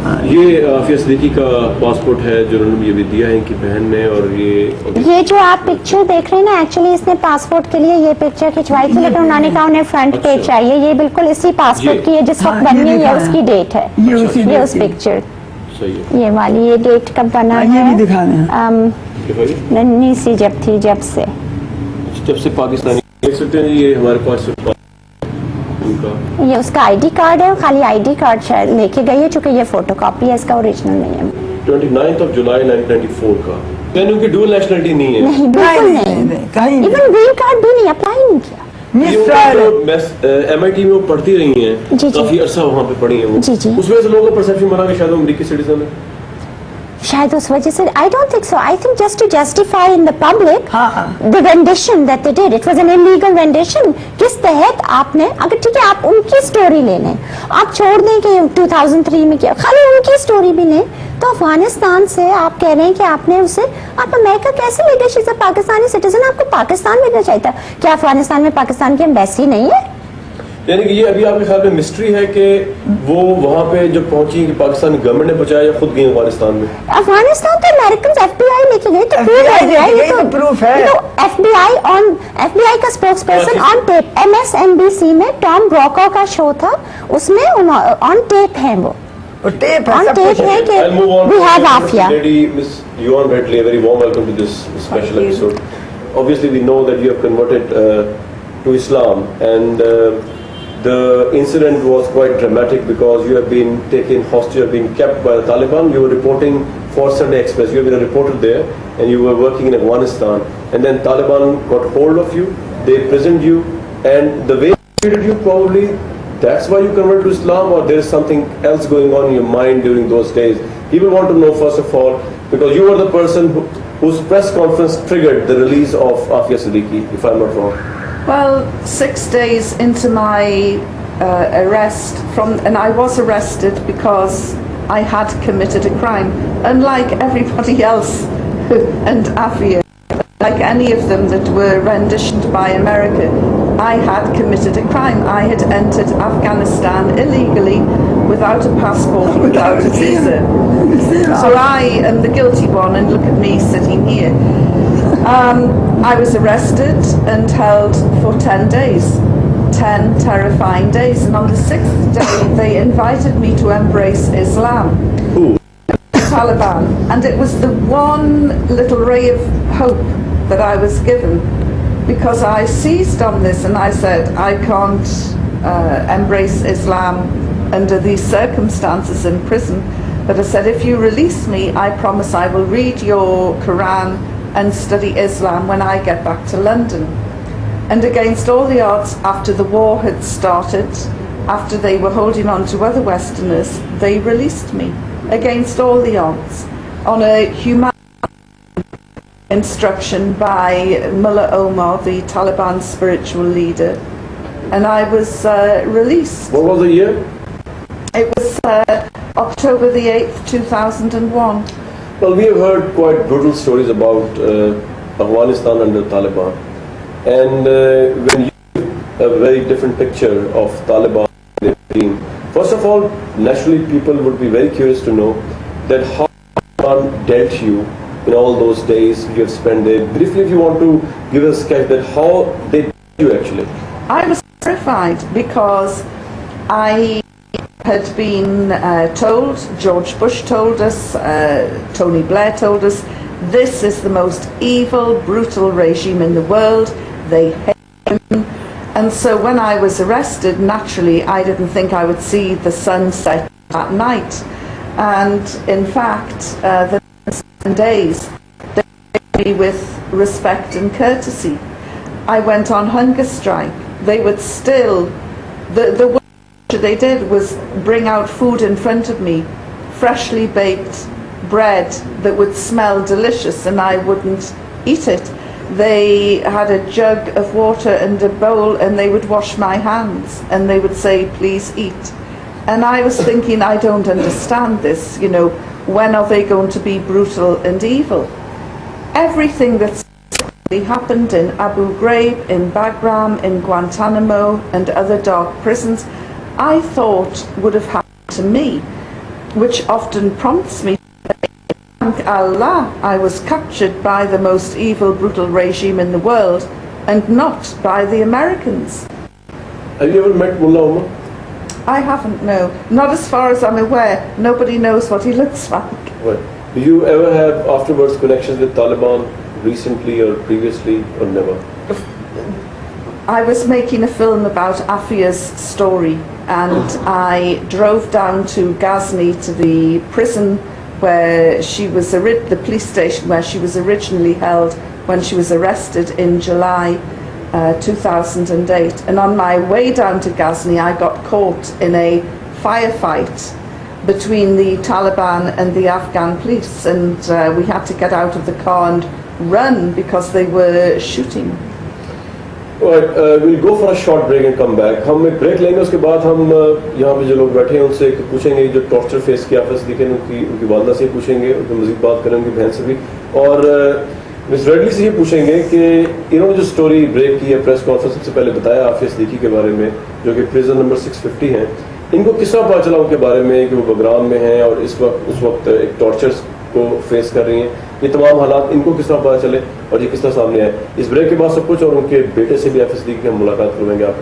ये आफिया सिद्दीकी का पासपोर्ट है जो उन्होंने मुझे भी दिया है इनकी बहन ने, और ये जो आप पिक्चर देख रहे हैं ना, एक्चुअली इसने पासपोर्ट के लिए ये पिक्चर खिंचवाई थी, लेकिन उन्होंने कहा उन्हें फ्रंट पेज चाहिए। ये बिल्कुल इसी पासपोर्ट की है जिस वक्त बनी है, ये उसकी डेट है, ये उस पिक्चर ये वाली, ये डेट कब बना है, नन्ही सी जब थी, जब से पाकिस्तानी देख सकते हैं। ये हमारे पास ये उसका आईडी कार्ड है, खाली आईडी कार्ड शायद लेके गई है, चूंकि ये फोटोकॉपी है, इसका ओरिजिनल नहीं है। 29 जुलाई 1994 का। यानी उनकी डुअल नेशनलिटी नहीं है? नहीं, बिल्कुल नहीं, इवन ग्रीन कार्ड भी नहीं, अप्लाई नहीं किया। MIT में वो पढ़ती रही हैं, काफी अरसा वहाँ पे पढ़ी हैं वो, उस वजह से लोगों का परसेप्शन बना कि शायद वो अमेरिकी सिटीजन है, शायद उस वजह से। I don't think so, I think just to justify in the public the rendition that they did, it was an illegal rendition. किस तहत आपने, अगर ठीक है आप उनकी स्टोरी ले लें, आप छोड़ दें कि 2003 में क्या, खाली उनकी स्टोरी भी लें, तो अफगानिस्तान से आप कह रहे हैं कि आपने उसे, आप अमेरिका कैसे ले गए? She is a Pakistani citizen, आपको पाकिस्तान भेजना चाहिए था। क्या अफगानिस्तान में पाकिस्तान की एम्बेसी नहीं है? यानी कि ये अभी आपके ख्याल में मिस्ट्री है कि वो वहाँ पे जब पहुंची कि पाकिस्तानी गवर्नमेंट ने बचाया या खुद गई अफगानिस्तान में? अफगानिस्तान तो अमेरिकन FBI लेके गए, तो प्रूफ है, तो FBI का स्पोक्सपर्सन ऑन टेप, MSNBC में टॉम ब्रोकाउ का शो था, उसमें ऑन टेप है, वो टेप है कि we have Aafia. Lady Miss Yuan Redley, very warm welcome to this special episode. Obviously we know that you have converted to Islam, and the incident was quite dramatic because you have been taken hostage, you have been kept by the Taliban. You were reporting for Sunday Express, you have been a reporter there, and you were working in Afghanistan, and then Taliban got hold of you, they imprisoned you, and the way they treated you, probably that's why you converted to Islam, or there is something else going on in your mind during those days. People want to know, first of all, because you were the person whose press conference triggered the release of Aafia Siddiqi, if I'm not wrong. Well, 6 days into my arrest, and I was arrested because I had committed a crime. Unlike everybody else, and Aafia, like any of them that were renditioned by America, I had committed a crime. I had entered Afghanistan illegally, without a passport, without a visa. So I am the guilty one, and look at me sitting here. I was arrested and held for 10 days, 10 terrifying days, and on the 6th day they invited me to embrace Islam. The Taliban, and it was the one little ray of hope that I was given, because I seized on this and I said, I can't embrace Islam under these circumstances in prison, but I said, if you release me, I promise I will read your Quran and study Islam when I get back to London. And against all the odds, after the war had started, after they were holding on to other Westerners, they released me, against all the odds, on a humanitarian instruction by Mullah Omar, the Taliban spiritual leader, and I was released. What was the year? It was October the 8th, 2001. Well, we have heard quite brutal stories about Afghanistan under Taliban, and when you have a very different picture of Taliban regime, first of all, naturally people would be very curious to know that how Taliban dealt you in all those days you have spent there. Briefly, if you want to give us a sketch that how they dealt you actually. I was terrified because I had been told, George Bush told us, Tony Blair told us, this is the most evil, brutal regime in the world, they hate him. And so when I was arrested, naturally I didn't think I would see the sun set that night. And in fact, the 7 days, they treated me with respect and courtesy. I went on hunger strike. They would still, the what they did was bring out food in front of me, freshly baked bread that would smell delicious, and I wouldn't eat it. They had a jug of water and a bowl, and they would wash my hands, and they would say, please eat. And I was thinking, I don't understand this, you know, when are they going to be brutal and evil? Everything that's happened in Abu Ghraib, in Bagram, in Guantanamo, and other dark prisons, I thought would have happened to me. which often prompts me to thank Allah I was captured by the most evil, brutal regime in the world and not by the Americans. Have you ever met Mullah Omar? I haven't, no. Not as far as I'm aware. Nobody knows what he looks like. Right. Do you ever have afterwards connections with Taliban recently or previously or never? I was making a film about Aafia's story, and I drove down to Ghazni to the prison where she was, the police station where she was originally held when she was arrested in July 2008. And on my way down to Ghazni, I got caught in a firefight between the Taliban and the Afghan police, and we had to get out of the car and run because they were shooting. Alright, we'll go for a short break and come back. हम एक break लेंगे, उसके बाद हम यहाँ पे जो लोग बैठे हैं उनसे पूछेंगे जो टॉर्चर फेस किया आफिया सिद्दीकी ने, उनकी वालदा से पूछेंगे, उनकी मज़ीद बात करेंगे, बहन से भी, और मिस रेडली से ये पूछेंगे कि इन्होंने जो स्टोरी ब्रेक की है प्रेस कॉन्फ्रेंस सबसे पहले बताया आफिया सिद्दीकी के बारे में, जो कि प्रिजन नंबर 650 हैं, इनको किस तरह पता चला उनके बारे में कि वो बगराम में हैं और उस वक्त एक टॉर्चर्स को फेस कर रही हैं, ये तमाम हालात इनको किस तरह पता चले और ये किस तरह सामने आए। इस ब्रेक के बाद सब कुछ और उनके बेटे से भी आफिया सिद्दीकी की हम मुलाकात करवाएंगे आप।